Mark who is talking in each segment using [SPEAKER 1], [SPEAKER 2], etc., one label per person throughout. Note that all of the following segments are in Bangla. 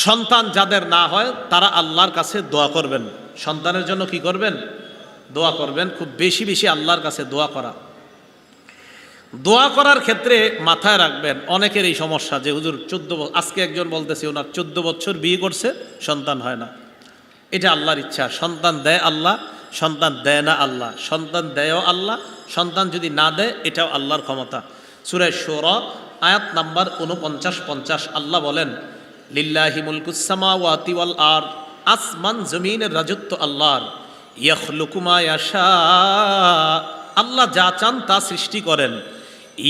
[SPEAKER 1] সন্তান যাদের না হয় তারা আল্লাহর কাছে দোয়া করবেন, সন্তানের জন্য কি করবেন? দোয়া করবেন। খুব বেশি বেশি আল্লাহর কাছে দোয়া করা। দোয়া করার ক্ষেত্রে মাথায় রাখবেন, অনেকের এই সমস্যা যে হুজুর 14 বছর, আজকে একজন বলতেছে ওনার 14 বছর বিয়ে করছে, সন্তান হয় না। এটা আল্লাহর ইচ্ছা, সন্তান দেয় আল্লাহ, সন্তান দেয় না আল্লাহ, সন্তান দেয়ও আল্লাহ, সন্তান যদি না দেয় এটাও আল্লাহর ক্ষমতা। সূরা শূরা আয়াত নাম্বার 49-50 আল্লাহ বলেন, লিল্লাহি মুলকুস সামাওয়াতি ওয়াল আরদ, আসমান জমিনের রাজত্ব আল্লাহর। ইয়াখলুকু মা ইয়াশা, আল্লাহ যা চান তা সৃষ্টি করেন।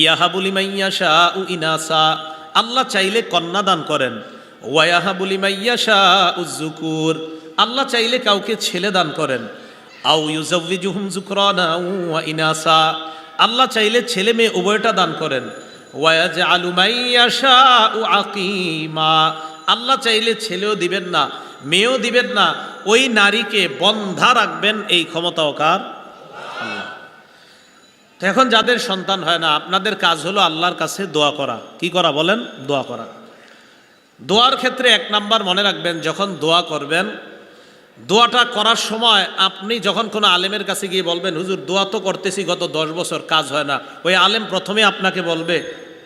[SPEAKER 1] ইয়াহাবু লিমান ইয়াশাউ ইনাসা, আল্লাহ চাইলে কন্যা দান করেন। ওয়ায়াহাবু লিমান ইয়াশাউ যুকুর, আল্লাহ চাইলে কাউকে ছেলে দান করেন। আও ইউজাউযিজুহুম যুকরানা ওয়া ইনাসা, আল্লাহ চাইলে ছেলে মেয়ে উভয়টা দান করেন। ওয়ায়াজআলু মান ইয়াশাউ আকিমা, আল্লাহ চাইলে ছেলেও দিবেন না, মেয়েও দিবেন না, ওই নারীকে বন্ধা রাখবেন, এই ক্ষমতাও কার? আল্লাহ। তো এখন যাদের সন্তান হয় না, আপনাদের কাজ হলো আল্লাহর কাছে দোয়া করা। কি করা বলেন? দোয়া করা। দোয়ার ক্ষেত্রে 1 নাম্বার মনে রাখবেন, যখন দোয়া করবেন, দোয়াটা করার সময় আপনি যখন কোনো আলেমের কাছে গিয়ে বলবেন হুজুর দোয়া তো করতেছি গত 10 বছর, কাজ হয় না, ওই আলেম প্রথমে আপনাকে বলবে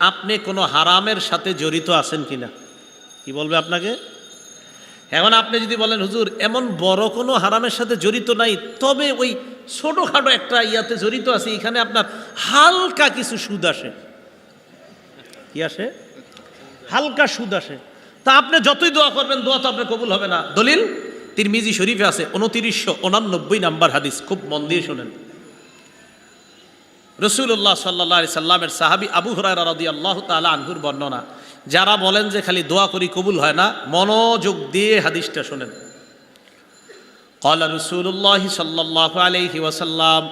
[SPEAKER 1] আপনি কোনো হারামের সাথে জড়িত আছেন কিনা। কি বলবে আপনাকে? এখন আপনি যদি বলেন হুজুর এমন বড় কোনো হারামের সাথে জড়িত নাই, তবে ওই ছোটোখাটো একটা ইয়াতে জড়িত আছে, এখানে আপনার হালকা কিছু সুদ আসে। কি আসে? হালকা সুদ আসে। তা আপনি যতই দোয়া করবেন দোয়া তো আপনার কবুল হবে না। দলিল তিরমিজি শরীফে আছে 2989 নাম্বার হাদিস, খুব মন দিয়ে শোনেন। রাসূলুল্লাহ সাল্লাল্লাহু আলাইহি সাল্লামের সাহাবী আবু হুরায়রা রাদিয়াল্লাহু তাআলা আনহুর বর্ণনা। যারা বলেন যে খালি দোয়া করি কবুল হয় না, মনোযোগ দিয়ে হাদিসটা শোনেন। ক্বালা রাসূলুল্লাহ সাল্লাল্লাহু আলাইহি ওয়াসাল্লাম,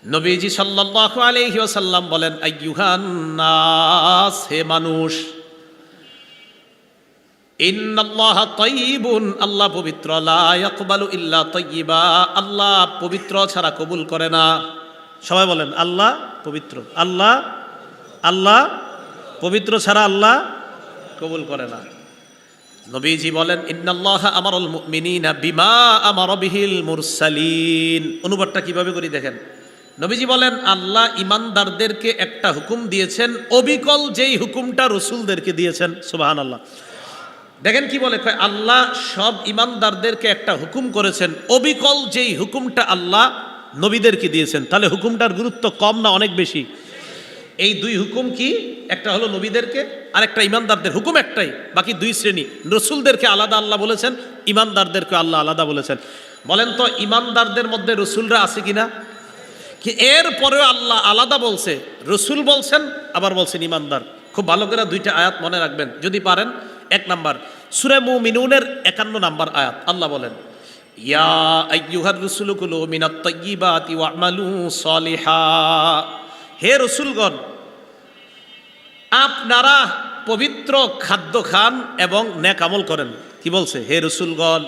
[SPEAKER 1] নবীজি সাল্লাল্লাহু আলাইহি ওয়াসাল্লাম বলেন, আইয়ুহান নাস, হে মানুষ, ইন্নাল্লাহা তাইয়িবুন, আল্লাহ পবিত্র, লা ইয়াকবালু ইল্লা তাইয়িবা, আল্লাহ পবিত্র ছাড়া কবুল করে না। সবাই বলেন আল্লাহ পবিত্র, আল্লাহ আল্লাহ পবিত্র ছাড়া আল্লাহ কবুল করে না। নবীজি বলেন, ইন্নাল্লাহা আমারাল মুমিনিনা বিমা আমারা বিহিল মুরসালিন। অনুবাদটা কিভাবে করি দেখেন। নবীজি বলেন আল্লাহ ইমানদারদেরকে একটা হুকুম দিয়েছেন, অবিকল যেই হুকুমটা রাসূলদেরকে দিয়েছেন। সুবহানাল্লাহ। দেখেন কি বলে, আল্লাহ সব ইমানদারদেরকে একটা হুকুম করেছেন, অবিকল যেই হুকুমটা আল্লাহ নবীদেরকে দিয়েছেন। তাহলে হুকুমটার গুরুত্ব কম না অনেক বেশি? এই 2 হুকুম কি? একটা হলো নবীদেরকে, আর একটা ইমানদারদের। হুকুম একটাই, বাকি 2 শ্রেণী। রসুলদেরকে আলাদা আল্লাহ বলেছেন, ইমানদারদেরকে আল্লাহ আলাদা বলেছেন। বলেন তো ইমানদারদের মধ্যে রসুলরা আছে কিনা? কি এর পরেও আল্লাহ আলাদা বলছে, রসুল বলছেন আবার বলছেন ইমানদার। খুব ভালো করে 2টা আয়াত মনে রাখবেন যদি পারেন। 1 নাম্বার সূরা মুমিনুনের 51 নাম্বার আয়াত, আল্লাহ বলেন, ইয়া আইয়ুহার রাসূলু কুলু মিনাত তাইয়্যিবাতি ওয়া'মালু সলিহা, হে রসুলগণ আপনারা পবিত্র খাদ্য খান এবং নেক আমল করেন। কি বলছে? হে রসুলগণ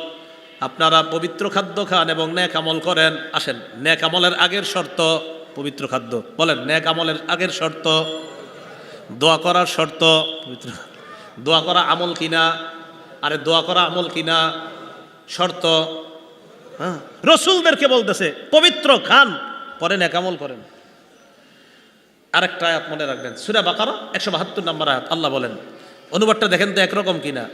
[SPEAKER 1] আপনারা পবিত্র খাদ্য খান এবং নেক আমল করেন। আসেন, নেক আমলের আগের শর্ত পবিত্র খাদ্য। বলেন, নেক আমলের আগের শর্ত দোয়া করার শর্ত পবিত্র। দোয়া করা আমল কিনা? আরে দোয়া করা আমল কিনা? শর্ত। হ্যাঁ, রসুলদেরকে বলতেছে পবিত্র খান, পরে নেক আমল করেন। আরেকটা আয়াত মনে রাখবেন, সূরা বাকারা 172 নম্বর আয়াত, আল্লাহ বলেন, অনুবাদটা দেখেন তো একরকম কিনা।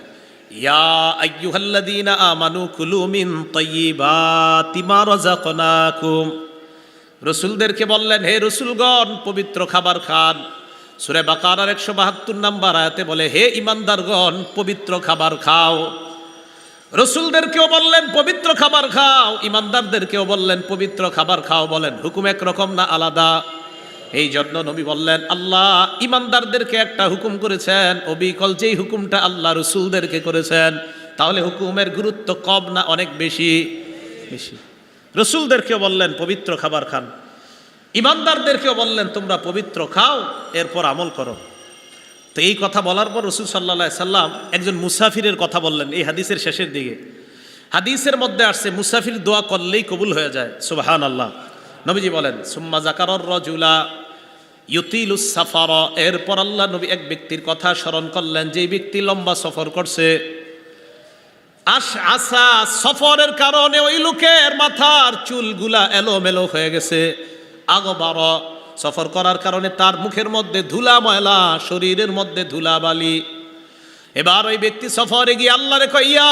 [SPEAKER 1] ইয়া আইয়ুহাল্লাযীনা আমানু কুলু মিন তাইয়্যিবাতি মা রাযাকনাকুম, রসুলদেরকে বললেন হে রসুলগণ পবিত্র খাবার খান। সূরা বাকারার 172 নম্বর আয়াতে বলে, হে ইমানদারগণ পবিত্র খাবার খাও। রসুলদেরকেও বললেন পবিত্র খাবার খাও, ইমানদারদেরকেও বললেন পবিত্র খাবার খাও। বলেন হুকুম একরকম না আলাদা? এই জন্য নবী বললেন আল্লাহ ইমানদারদেরকে একটা হুকুম করেছেন, অবিকল যেই হুকুমটা আল্লাহ রসুলদেরকে করেছেন। তাহলে হুকুমের গুরুত্ব কম না অনেক বেশি? বেশি। রসুলদেরকেও বললেন পবিত্র খাবার খান, ইমানদারদেরকেও বললেন তোমরা পবিত্র খাও, এরপর আমল করো। তো এই কথা বলার পর রসুল সাল্লাল্লাহু আলাইহি সাল্লাম একজন মুসাফিরের কথা বললেন এই হাদিসের শেষের দিকে। হাদিসের মধ্যে আসছে মুসাফির দোয়া করলেই কবুল হয়ে যায়। সুবহানাল্লাহ। নবীজি বলেন সুম্মা যাকারার রাজুলা, ইউতিলুস সাফার, এরপর আল্লাহ নবী এক ব্যক্তির কথা স্মরণ করলেন, যে ব্যক্তি লম্বা সফর করছে। আসা, সফরের কারণে ওই লোকের মাথার চুলগুলা এলোমেলো হয়ে গেছে। আগবার, সফর করার কারণে তার মুখের মধ্যে ধুলা ময়লা, শরীরের মধ্যে ধুলা বালি। এবার ওই ব্যক্তি সফরে গিয়ে আল্লাহরে কয়, ইয়া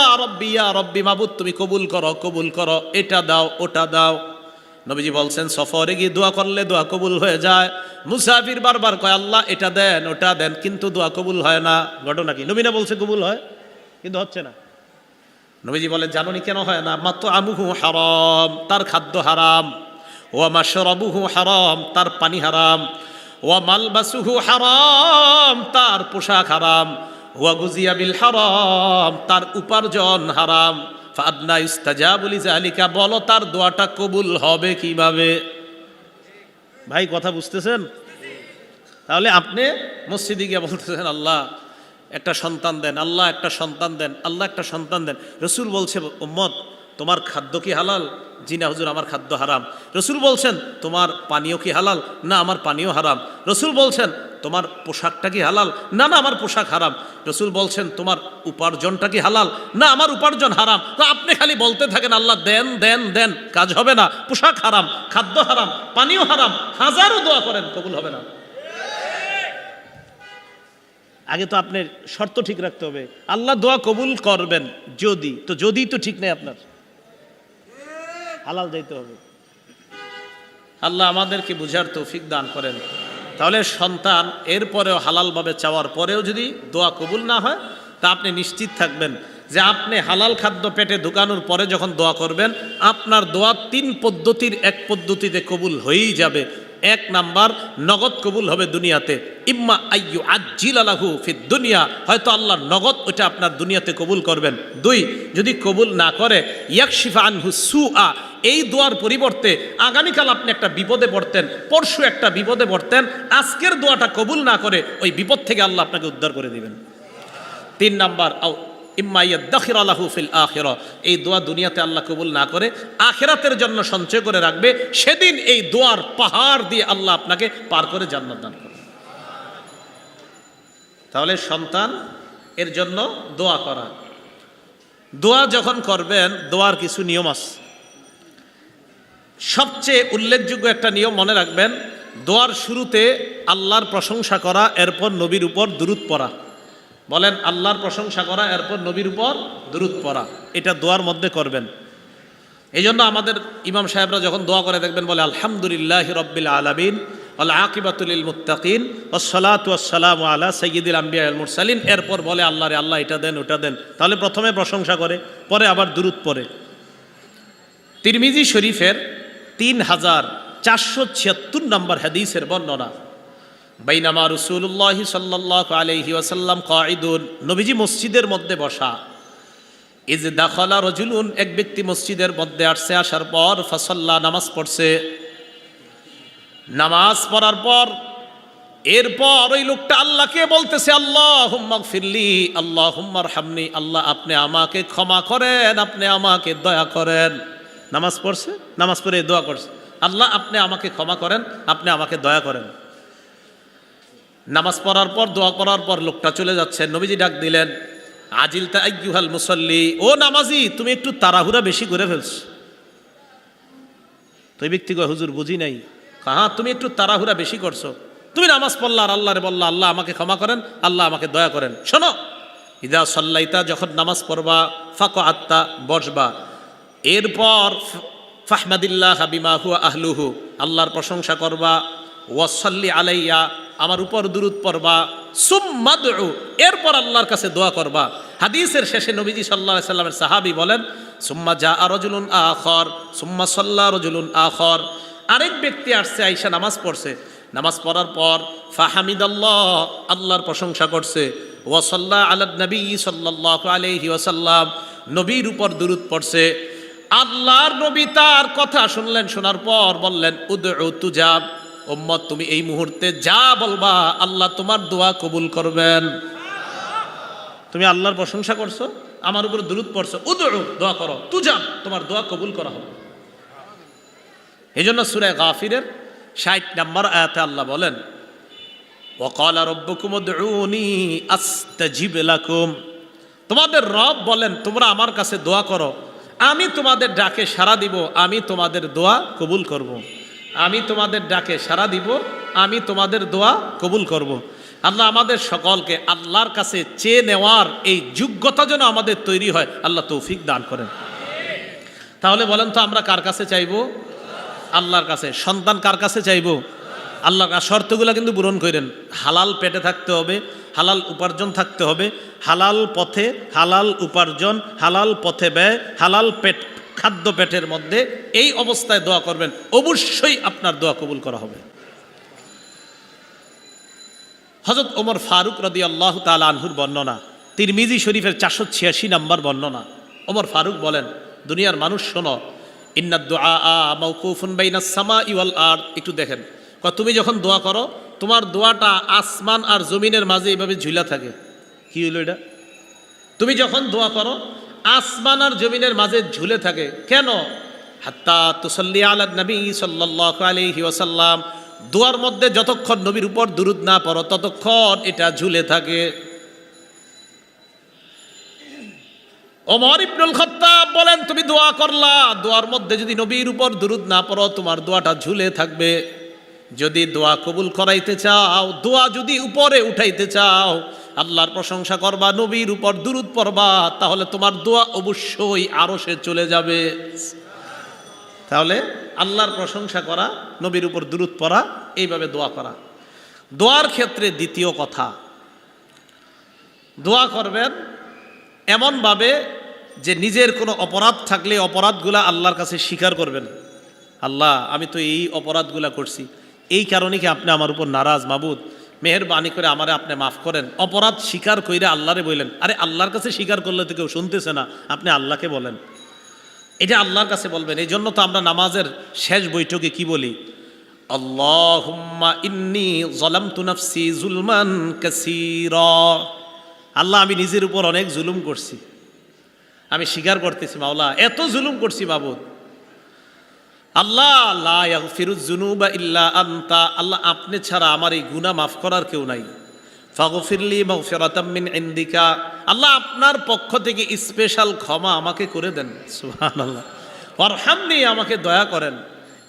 [SPEAKER 1] রব্বি মাবুদ, তুমি কবুল করো, কবুল করো, এটা দাও, ওটা দাও। নবীজি বলছেন, সফরে গিয়ে দোয়া করলে দোয়া কবুল হয়ে যায়। মুসাফির বারবার কয়, আল্লাহ এটা দেন, ওটা দেন, কিন্তু দোয়া কবুল হয় না। ঘটনা কি? নবী না বলছে কবুল হয়, কিন্তু হচ্ছে না। নবীজি বলেন, জানোনি কেন হয় না? মাত্র আমুহু হারাম, তার খাদ্য হারাম। ওয়া মাশরাবুহু হারাম, তার পানি হারাম। ওয়া মালবাসুহু হারাম, তার পোশাক হারাম। ওয়া গুজিয়া বিল হারাম, তার উপার্জন হারাম। ফাদনা ইস্তাজাবু লিযালিকা, বলো তার দোয়াটা কবুল হবে কিভাবে? ভাই কথা বুঝতেছেন? তাহলে আপনি মসজিদে গিয়ে বলতেছেন, আল্লাহ একটা সন্তান দেন, আল্লাহ একটা সন্তান দেন, আল্লাহ একটা সন্তান দেন। রসুল বলছে, উম্মত তোমার খাদ্য কি হালাল? জি না হুজুর, আমার খাদ্য হারাম। রসুল বলছেন, তোমার পানীয় কি হালাল? না, আমার পানীয় হারাম। রসুল বলছেন, তোমার পোশাকটা কি হালাল? না, না, আমার পোশাক হারাম। রসুল বলছেন, তোমার উপার্জনটা কি হালাল? না, আমার উপার্জন হারাম। তো আপনি খালি বলতে থাকেন, আল্লাহ দেন দেন দেন, কাজ হবে না। পোশাক হারাম, খাদ্য হারাম, পানীয় হারাম, হাজারো দোয়া করেন, কবুল হবে না। আগে তো আপনার শর্ত ঠিক রাখতে হবে, আল্লাহ দোয়া কবুল করবেন যদি, তো যদি তো ঠিক নেই, আপনার হালাল যাইতে হবে। আল্লাহ আমাদেরকে বুঝার তৌফিক দান করেন। তাহলে সন্তান এরপরেও হালালভাবে চাওয়ার পরেও যদি দোয়া কবুল না হয়, তা আপনি নিশ্চিত থাকবেন যে আপনি হালাল খাদ্য পেটে ঢুকানোর পরে যখন দোয়া করবেন, আপনার দোয়া 3 পদ্ধতির এক পদ্ধতিতে কবুল হয়েই যাবে। 1 নাম্বার, নগদ কবুল হবে দুনিয়াতে। ইম্মা আইয়ু আজ্জিলা লাহু ফিদ দুনিয়া, হয়তো আল্লাহ নগদ ওটা আপনার দুনিয়াতে কবুল করবেন। 2, যদি কবুল না করে, ইয়াকশিফা আনহু সুআ, এই দোয়ার পরিবর্তে আগামীকাল আপনি একটা বিপদে পড়তেন, পরশু একটা বিপদে পড়তেন, আজকের দোয়াটা কবুল না করে ওই বিপদ থেকে আল্লাহ আপনাকে উদ্ধার করে দিবেন। 3 নাম্বার, ইম্মা ইয়াদাখিরা লাহু ফিল আখিরা, এই দোয়া দুনিয়াতে আল্লাহ কবুল না করে আখিরাতের জন্য সঞ্চয় করে রাখবে, সেদিন এই দোয়ার পাহাড় দিয়ে আল্লাহ আপনাকে পার করে জান্নাত দান করবে। তাহলে সন্তান এর জন্য দোয়া করা। দোয়া যখন করবেন, দোয়ার কিছু নিয়ম আছে। সবচেয়ে উল্লেখযোগ্য একটা নিয়ম মনে রাখবেন, দোয়ার শুরুতে আল্লাহর প্রশংসা করা, এরপর নবীর উপর দুরূদ পড়া। বলেন, আল্লাহর প্রশংসা করা, এরপর নবীর উপর দুরূদ পড়া, এটা দোয়ার মধ্যে করবেন। এই জন্য আমাদের ইমাম সাহেবরা যখন দোয়া করে দেখবেন, বলে আলহামদুলিল্লাহি রাব্বিল আলামিন ওয়াল আকিবাতু লিল মুত্তাকিন ওয়াসসালাতু ওয়াসসালামু আলা সাইয়্যিদিল আম্বিয়া ওয়াল মুরসালিন, এরপর বলে আল্লাহ রে আল্লাহ এটা দেন, ওটা দেন। তাহলে প্রথমে প্রশংসা করে, পরে আবার দুরূদ পড়ে। তিরমিজি শরীফের 3476 নম্বর হাদিসের বর্ণনা, বাইনামা রাসূলুল্লাহ সাল্লাল্লাহু আলাইহি ওয়াসাল্লাম কাঈদুন, নবীজি মসজিদের মধ্যে বসা। ইজ দাখালা রাজুলুন, এক ব্যক্তি মসজিদের মধ্যে আসছে, আসার পর ফাসাল্লা, নামাজ পড়ছে। নামাজ পড়ার পর এরপর ওই লোকটা আল্লাহকে বলতেছে, আল্লাহুম্মা গফিরলি, আল্লাহুম্মা আরহামনি, আল্লাহ আপনি আমাকে ক্ষমা করেন, আপনি আমাকে দয়া করেন। নামাজ পড়ছে, নামাজ পড়ে দোয়া করছে, আল্লাহ আপনি আমাকে ক্ষমা করেন, আপনি আমাকে দয়া করেন। নামাজ পড়ার পর, দোয়া করার পর লোকটা চলে যাচ্ছে। নবীজি ডাক দিলেন, আজিলতা আইয়ুহাল মুসাল্লি, ও নামাজি, তুমি একটু তাড়াহুড়া বেশি করে ফেলছো। তো এই ব্যক্তি কয়, হুজুর বুঝি নাই। হ্যাঁ, তুমি একটু তাড়াহুড়া বেশি করছো। তুমি নামাজ পড়লা আর আল্লাহরে বললা, আল্লাহ আমাকে ক্ষমা করেন, আল্লাহ আমাকে দয়া করেন। শোনো, ইদা সাল্লাইতা, যখন নামাজ পড়বা, ফাকআত্তা, বসবা। এরপর ফাহমাদিল্লাহ বিমা হুয়া আহলুহু, আল্লাহর প্রশংসা করবা। ওয়াসাল্লি আলাইয়া, আমার উপর দুরূদ পড়বা। সুম্মা দুউ, এরপর আল্লাহর কাছে দোয়া করবা। হাদিসের শেষে নবীজি সাল্লাল্লাহু আলাইহি সাল্লামের সাহাবী বলেন, সুম্মা জাআ রাজুলুন আখর, সুম্মা সাল্লা রাজুলুন আখর, আরেক ব্যক্তি আসছে, আইসা নামাজ পড়ছে। নামাজ পড়ার পর ফাহামিদাল্লাহ, আল্লাহর প্রশংসা করছে। ওয়াসাল্লা আলান নবী সাল্লাল্লাহু আলাইহি ওয়াসাল্লাম, নবীর উপর দুরূদ পড়ছে। আল্লাহর নবী তার কথা শুনলেন, শোনার পর বললেন, উদউ তুজাব, উম্মত তুমি এই মুহূর্তে যা বলবা আল্লাহ তোমার দোয়া কবুল করবেন। তুমি আল্লাহর প্রশংসা করছো, আমার উপর দুরূদ পড়ছো, উদউ, দোয়া করো, তুজাব, তোমার দোয়া কবুল করা হবে। এই জন্য সূরা গাফিরের 60 নম্বর আয়াতে আল্লাহ বলেন, ওয়াকালা রাব্বুকুম উদউনি আস্তাজিব লাকুম, তোমাদের রব বলেন তোমরা আমার কাছে দোয়া করো, আমি তোমাদের ডাকে সাড়া দিব, আমি তোমাদের দোয়া কবুল করব। আমি তোমাদের ডাকে সাড়া দিব, আমি তোমাদের দোয়া কবুল করব। আল্লাহ আমাদের সকলকে আল্লাহর কাছে চেয়ে নেওয়ার এই যোগ্যতা যেন আমাদের তৈরি হয়, আল্লাহ তৌফিক দান করেন। তাহলে বলেন তো আমরা কার কাছে চাইবো? আল্লাহর কাছে। সন্তান কার কাছে চাইবো? আল্লাহর কাছে। শর্তগুলো কিন্তু পূরণ করেন। হালাল পেটে থাকতে হবে, হালাল উপার্জন থাকতে হবে, হালাল পথে হালাল উপার্জন, হালাল পথে ব্যয়, হালাল পেট খাদ্য পেটের মধ্যে, এই অবস্থায় দোয়া করবেন, অবশ্যই আপনার দোয়া কবুল করা হবে। হযরত ওমর ফারুক রাদিয়াল্লাহু তাআলা আনহুর বর্ণনা, তিরমিজি শরীফের 486 নম্বর বর্ণনা। ওমর ফারুক বলেন, দুনিয়ার মানুষ শোনো, ইন্নাদ দুআ মাওকুফুন বাইনাস সামাই ওয়াল আরদ। একটু দেখেন, তুমি যখন দোয়া করো তোমার দোয়াটা আসমান আর জমিনের মাঝে এইভাবে ঝুলা থাকে। কি হইল এটা? তুমি যখন দোয়া করো আসমান আর জমিনের মাঝে ঝুলে থাকে। কেন? হাত্তা তুসাল্লি আলা নবী সাল্লাল্লাহু আলাইহি ওয়াসাল্লাম, দোয়ার মধ্যে যতক্ষণ নবীর উপর দুরূদ না পড়ো ততক্ষণ এটা ঝুলে থাকে। ওমর ইবনুল খাত্তাব বলেন, তুমি দোয়া করলা, দোয়ার মধ্যে যদি নবীর উপর দুরূদ না পড়ো তোমার দোয়াটা ঝুলে থাকবে। যদি দোয়া কবুল করাইতে চাও, দোয়া যদি উপরে উঠাইতে চাও, আল্লাহর প্রশংসা করবা, নবীর উপর দুরূদ পড়বা, তাহলে তোমার দোয়া অবশ্যই আরশে চলে যাবে। তাহলে আল্লাহর প্রশংসা করা, নবীর উপর দুরূদ পড়া, এইভাবে দোয়া করা। দোয়ার ক্ষেত্রে দ্বিতীয় কথা, দোয়া করবেন এমনভাবে যে নিজের কোনো অপরাধ থাকলে অপরাধগুলা আল্লাহর কাছে স্বীকার করবেন। আল্লাহ, আমি তো এই অপরাধগুলা করছি, এই কারণে কি আপনি আমার উপর নারাজ? মাবুদ, মেহেরবানি করে আমারে আপনি মাফ করেন। অপরাধ স্বীকার কইরা আল্লাহরে বললেন। আরে আল্লাহর কাছে স্বীকার করলে তো কেউ শুনতেছে না, আপনি আল্লাহকে বলেন, এটা আল্লাহর কাছে বলবেন। এই জন্য তো আমরা নামাজের শেষ বৈঠকে কি বলি? আল্লাহুম্মা ইন্নী যালামতু নাফসি যুলমান কাসীরা। আল্লাহ, আমি নিজের উপর অনেক জুলুম করছি, আমি স্বীকার করতেছি মাওলা, এত জুলুম করছি মাবুদ। আল্লাহ, লা ইয়াগফিরুয যুনুবা ইল্লা আনতা, আল্লাহ আপনি ছাড়া আমার এই গুনাহ মাফ করার কেউ নাই। ফাগফিরলি মাগফিরাতাম মিন ইনদিকা, আল্লাহ আপনার পক্ষ থেকে স্পেশাল ক্ষমা আমাকে করে দেন। সুবহানাল্লাহ। ওয়ারহামনি, আমাকে দয়া করেন।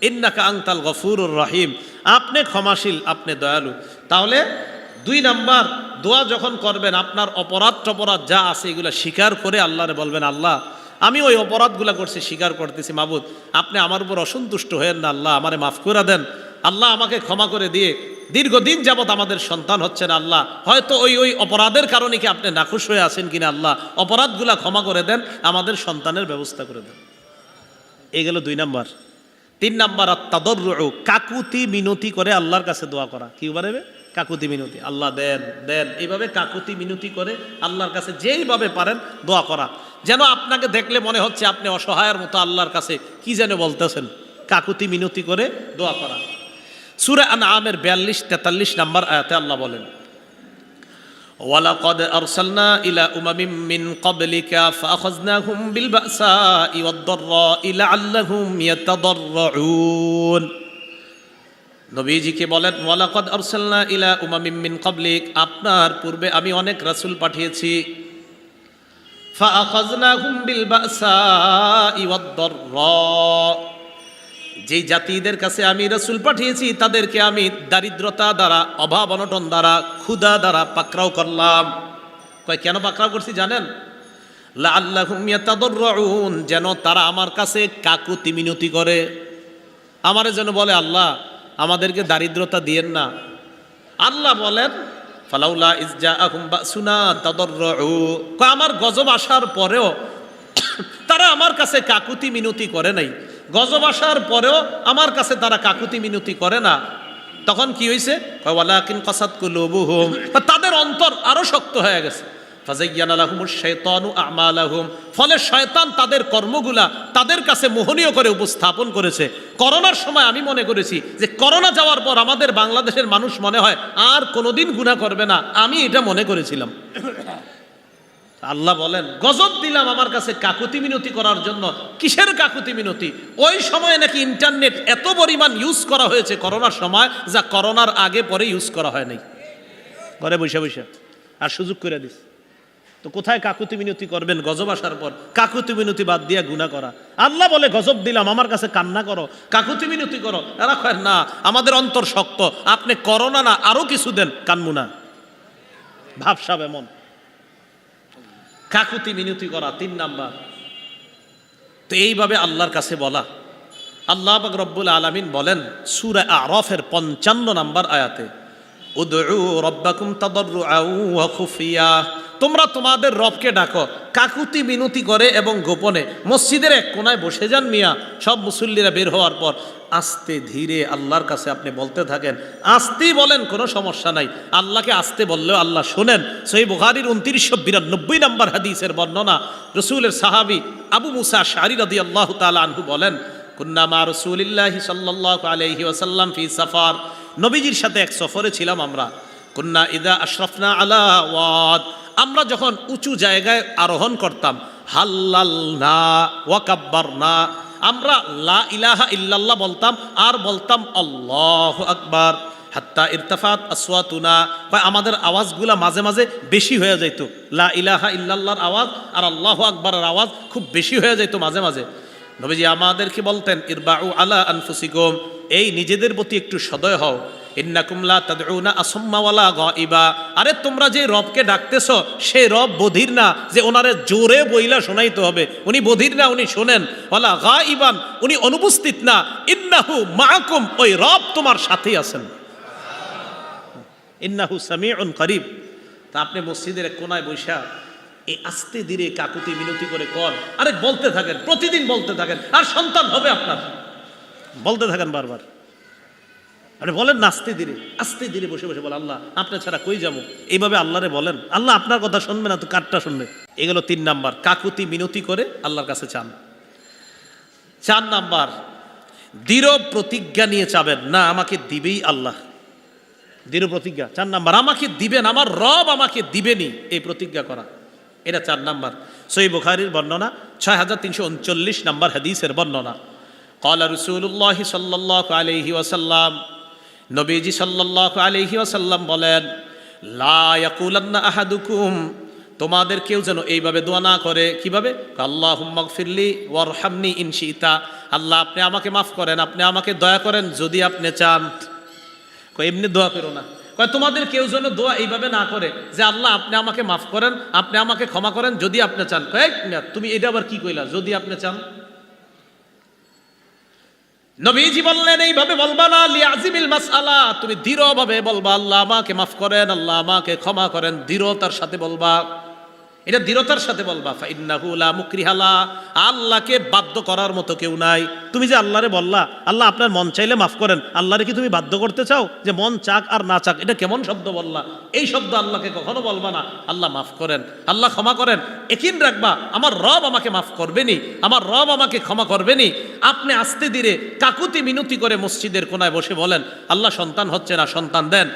[SPEAKER 1] ইন্নাকা আনতাল গফুরুর রহিম, আপনি ক্ষমাশীল, আপনি দয়ালু। তাহলে 2 নাম্বার, দোয়া যখন করবেন আপনার অপরাধ টপরাধ যা আছে এগুলো স্বীকার করে আল্লাহরে বলবেন, আল্লাহ আমি ওই অপরাধগুলা করছি, স্বীকার করতেছি, মাবুদ আপনি আমার উপর অসন্তুষ্ট হয়েন না, আল্লাহ আমারে মাফ করে দেন। আল্লাহ আমাকে ক্ষমা করে দিয়ে, দীর্ঘদিন যাবত আমাদের সন্তান হচ্ছে না, আল্লাহ হয়তো ওই অপরাধের কারণে কি আপনি নাখুশ হয়ে আছেন কিনা, আল্লাহ অপরাধগুলা ক্ষমা করে দেন, আমাদের সন্তানের ব্যবস্থা করে দেন। এই গেল 2 নাম্বার। 3 নাম্বার, আত-তাদাররু, কাকুতি মিনতি করে আল্লাহর কাছে দোয়া করা। কি বলবে? কাকুতি মিনতি, আল্লাহ দেন দেন, এইভাবে কাকুতি মিনতি করে আল্লাহর কাছে যেইভাবে পারেন দোয়া করা। যেন আপনাকে দেখলে মনে হচ্ছে আপনি অসহায়ের মতো আল্লাহর কাছে কি যেন বলতেছেন। কাকুতি মিনতি করে দোয়া করা। সূরা আনআমের 42-43 নাম্বার আয়াতে আল্লাহ বলেন, ওয়ালাকাদ আরসালনা ইলা উমামিম মিন ক্বাবলিকা ফাআখাযনাহুম বিল বাসাই ওয়াদ-দাররাই লাআল্লাহুম ইয়াতাদাররুন। নবীজিকে বলেন, ওয়ালাকাদ আরসালনা ইলা উমামিম মিন ক্বাবলিক, আপনার পূর্বে আমি অনেক রাসূল পাঠিয়েছি। ফাআখাযনাহুম বিল বাসাই ওয়াদ-দাররা, যেই জাতিদের কাছে আমি রাসূল পাঠিয়েছি তাদেরকে আমি দারিদ্রতা দ্বারা, অভাব অনটন দ্বারা, ক্ষুধা দ্বারা পাকড়াও করলাম। কয় কেন পাকড়াও করছি জানেন? লাআল্লাহুম ইয়াতাদাররুন, যেন তারা আমার কাছে কাকুতি মিনতি করে, আমারে যেন বলে আল্লাহ আমাদেরকে দারিদ্রতা দিয়েন না। আল্লাহ বলেন, ফালাউলা ইজজাআহুম বাসুনা তাদাররু, আমার গজব আসার পরেও তারা আমার কাছে কাকুতি মিনতি করে নাই। গজব আসার পরেও আমার কাছে তারা কাকুতি মিনতি করে না। তখন কি হয়েছে? ওয়ালাকিন কাসাত কুলুবুহুম, তাদের অন্তর আরো শক্ত হয়ে গেছে। ফাযায়্যানা লাহুমুশ শাইতানু আমালাহুম, ফলে শয়তান তাদের কর্মগুলা তাদের কাছে মোহনীয় করে উপস্থাপন করেছে। করোনার সময় আমি মনে করেছি যে করোনা যাওয়ার পর আমাদের বাংলাদেশের মানুষ মনে হয় আর কোনোদিন গুনাহ করবে না, আমি এটা মনে করেছিলাম। আল্লাহ বলেন, গজব দিলাম আমার কাছে কাকুতি মিনতি করার জন্য। কিসের কাকুতি মিনতি? ওই সময় নাকি ইন্টারনেট এত পরিমাণ ইউজ করা হয়েছে করোনার সময়, যা করোনার আগে পরে ইউজ করা হয় নাই। ঘরে বসে বসে আর সুযোগ করে দিস। তো কোথায় কাকুতি মিনতি করবেন গজব আসার পর? কাকুতি মিনতি বাদ দিয়া গুনাহ করা। আল্লাহ বলে গজব দিলাম, আমার কাছে কান্না করো, কাকুতি মিনতি করো। এরা কয় না, আমাদের অন্তর শক্ত, আপনি করোনা না আরো কিছু দেন, কানমু না। ভাবসাব এমন। কাকুতি মিনতি করা ৩ নাম্বার। তো এইভাবে আল্লাহর কাছে বলা। আল্লাহ পাক রব্বুল আলামিন বলেন সূরা আরাফের ৫৫ নাম্বার আয়াতে, উদউ রাব্বাকুম তাদাররুআন ওয়া খুফিয়া, তোমরা তোমাদের রবকে ডাকো কাকুতি মিনতি করে এবং গোপনে। মসজিদের এক কোনায় বসে যান মিয়া, সব মুসল্লিরা বের হওয়ার পর আস্তে ধীরে আল্লাহর কাছে আপনি বলতে থাকেন। আস্তেই বলেন, কোনো সমস্যা নাই। আল্লাহকে আস্তে বললেও আল্লাহ শোনেন। সহিহ বুখারীর ২৯৯২ নম্বর হাদিসের বর্ণনা, রাসূলের সাহাবী আবু মুসা আশআরী রাদিয়াল্লাহু তাআলা আনহু বলেন, কুন্না মা রাসূলিল্লাহি সাল্লাল্লাহু আলাইহি ওয়াসাল্লাম ফি সাফার, নবীজির সাথে এক সফরে ছিলাম আমরা। কুন্না ইযা আশরাফনা আলা ওয়াদ, আমরা যখন উঁচু জায়গায় আরোহণ করতাম, হাল্লালনা ওয়া কাব্বারনা, আমরা লা ইলাহা ইল্লাল্লাহ বলতাম আর বলতাম আল্লাহু আকবার। হাত্তা ইরতাফাত আসওয়াতুনা, আমাদের আওয়াজগুলা মাঝে মাঝে বেশি হয়ে যেত। লা ইলাহা ইল্লাল্লাহর আওয়াজ আর আল্লাহু আকবারের আওয়াজ খুব বেশি হয়ে যেত মাঝে মাঝে। নবীজি আমাদেরকে বলতেন, ইরবাউ আলা আনফুসিকুম, এই নিজেদের প্রতি একটু সদয় হও। ইন্নাকুম লা তাদউনা আসাম্মা ওয়ালা গায়বা, আরে তোমরা যে রবকে ডাকতেছো সে রব বধির না যে ওনারে জোরে বইলা শোনাইতে হবে। উনি বধির না, উনি শোনেন। ওয়ালা গায়বান, উনি অনুপস্থিত না। ইন্নাহু মাআকুম, ওই রব তোমার সাথেই আছেন। ইন্নাহু সামিউন করিব। তা আপনি মসজিদের এক কোনায় বৈশা এই আস্তে ধীরে কাকুতি মিনতি করে কর, আরে বলতে থাকেন, প্রতিদিন বলতে থাকেন, আর সন্তান হবে আপনার। বলতে থাকেন বারবার। আপনি বলেন না আস্তে ধীরে বসে বসে বলেন, আল্লাহ আপনার ছাড়া কই যাবো, এইভাবে আল্লাহরে বলেন। আল্লাহ আপনার কথা শুনবে না তো কারটা শুনবে? এগুলো ৩ নাম্বার, কাকুতি মিনতি করে আল্লাহর কাছে চান। ৪ নাম্বার, দৃঢ় প্রতিজ্ঞা নিয়ে চাবেন, না আমাকে দিবেই আল্লাহ। দৃঢ় প্রতিজ্ঞা ৪ নাম্বার, আমাকে দিবেন, আমার রব আমাকে দিবেনই, এই প্রতিজ্ঞা করা, এটা ৪ নাম্বার। সহিহ বুখারীর বর্ণনা ৬৩৩৯ নাম্বার হাদিসের বর্ণনা। ক্বালা রাসূলুল্লাহ সাল্লাল্লাহু আলাইহি ওয়াসাল্লাম, নবীজি সাল্লাল্লাহু আলাইহি ওয়াসাল্লাম বলেন, লা ইয়াকুলান্না আহাদুকুম, তোমাদের কেউ যেন এইভাবে দোয়া না করে। কিভাবে? আল্লাহুম্মা গফিরলি ওয়ারহামনি ইন শিতা, আল্লাহ আপনি আমাকে মাফ করেন, আপনি আমাকে দয়া করেন যদি আপনি চান। এমনি দোয়া করো না। তোমাদের কেউ যেন দোয়া এইভাবে না করে যে আল্লাহ আপনি আমাকে মাফ করেন, আপনি আমাকে ক্ষমা করেন যদি আপনি চান। তুমি এটা আবার কি কইলা, যদি আপনি চান? নবীজি বললেন এইভাবে বলবা না, লিয়াজিমিল মাসআলা, তুমি দৃঢ়ভাবে বলবা আল্লাহ আমাকে মাফ করেন, আল্লাহ আমাকে ক্ষমা করেন, দৃঢ়তার সাথে বলবা। এটা দৃঢ়তার সাথে বলবা। ফাইন্নাহু লা মুকরিহা লা, আল্লাহকে বাধ্য করার মতো কেউ নাই। তুমি যে আল্লাহরে বললা আল্লাহ আপনার মন চাইলে মাফ করেন, আল্লাহরে কি তুমি বাধ্য করতে চাও যে মন চাক আর না চাক? এটা কেমন শব্দ বললা? এই শব্দ আল্লাহকে কখনো বলবা না। আল্লাহ মাফ করেন, আল্লাহ ক্ষমা করেন, একিন রাখবা আমার রব আমাকে মাফ করবেনি, আমার রব আমাকে ক্ষমা করবেনি। আপনি আস্তে ধীরে কাকুতি মিনতি করে মসজিদের কোনায় বসে বলেন, আল্লাহ সন্তান হচ্ছে না, সন্তান দেন।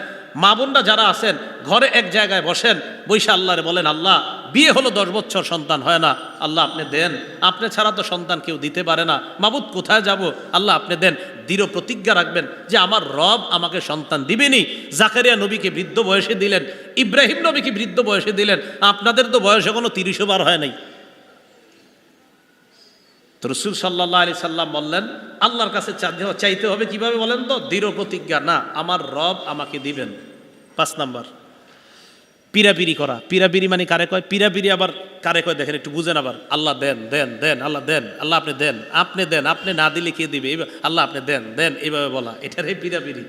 [SPEAKER 1] মা বোনরা যারা আছেন ঘরে এক জায়গায় বসেন, বৈশা আল্লাহরে বলেন, আল্লাহ বিয়ে হলো 10 বছর সন্তান হয় না, আল্লাহ আপনি দেন, আপনি ছাড়া তো সন্তান কেউ দিতে পারে না, মাবুদ কোথায় যাব, আল্লাহ আপনি দেন। দৃঢ় প্রতিজ্ঞা রাখবেন যে আমার রব আমাকে সন্তান দিবেনি। জাকারিয়া নবীকে বৃদ্ধ বয়সে দিলেন, ইব্রাহিম নবীকে বৃদ্ধ বয়সে দিলেন, আপনাদের তো বয়স এখনো 30 বার হয় নাই। তো রাসূল সাল্লাল্লাহু আলাইহি সাল্লাম বললেন আল্লাহর কাছে চাইতে হবে কিভাবে বলেন তো? দৃঢ় প্রতিজ্ঞা, না আমার রব আমাকে দিবেন। 5 নাম্বার, পিরাপিরি করা। পিরাপিরি মানে কারে কয়? পিরাপিরি আবার কারে কয় দেখেন একটু বুঝেন আবার। আল্লাহ দেন দেন দেন, আল্লাহ দেন, আল্লাহ আপনি দেন, আপনি দেন, আপনি না দিলে কে দিবে? আল্লাহ আপনি দেন দেন, এইভাবে বলা, এটারে পিরাপিরি।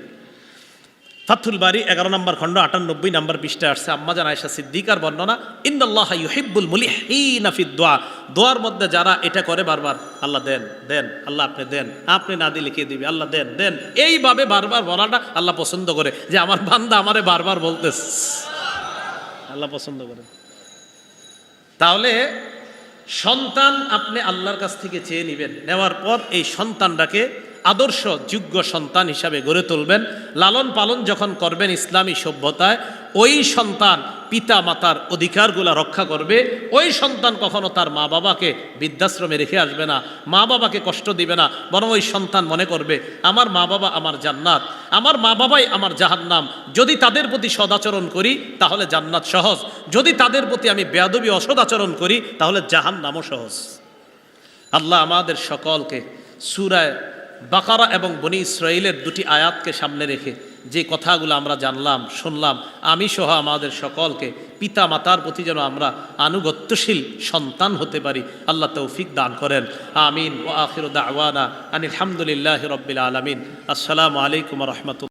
[SPEAKER 1] ফাথুল বারি 11 নম্বর খণ্ড 98 নম্বর পৃষ্ঠায় আসছে আম্মা জান আয়েশা সিদ্দিকার বর্ণনা, ইন্নাল্লাহা ইউহিব্বুল মুলিহিনা ফিদ দুআ, দোয়ার মধ্যে যারা এটা করে বারবার, আল্লাহ দেন দেন, আল্লাহ আপনি দেন, আপনি না দিলে কে দিবে, আল্লাহ দেন দেন, এইভাবে বারবার বলাটা আল্লাহ পছন্দ করে। যে আমার বান্দা আমারে বারবার বলতেছে, আল্লাহ পছন্দ করে। তাহলে সন্তান আপনি আল্লাহর কাছ থেকে চেয়ে নেবেন, নেওয়ার পর এই সন্তানটাকে আদর্শ যোগ্য সন্তান হিসাবে গড়ে তুলবেন। লালন পালন যখন করবেন ইসলামী সভ্যতায়, ওই সন্তান পিতা মাতার অধিকারগুলো রক্ষা করবে, ওই সন্তান কখনো তার মা বাবাকে বৃদ্ধাশ্রমে রেখে আসবে না, মা বাবাকে কষ্ট দিবে না, বরং ওই সন্তান মনে করবে আমার মা বাবা আমার জান্নাত, আমার মা বাবাই আমার জাহান্নাম। যদি তাদের প্রতি সদাচরণ করি তাহলে জান্নাত সহজ, যদি তাদের প্রতি আমি বেয়াদবি অসদাচরণ করি তাহলে জাহান্নামও সহজ। আল্লাহ আমাদের সকলকে সূরা বাকারা এবং বনী ইসরাঈলের দুটি আয়াতকে সামনে রেখে যে কথাগুলো আমরা জানলাম শুনলাম, আমি সহ আমাদের সকলকে পিতা মাতার প্রতি যেন আমরা আনুগত্যশীল সন্তান হতে পারি, আল্লাহ তৌফিক দান করেন। আমিন। ওয়া আখিরু দাওয়ানা আনিল হামদুলিল্লাহি রাব্বিল আলামিন। আসসালামু আলাইকুম ওয়া রাহমাতুল্লাহ।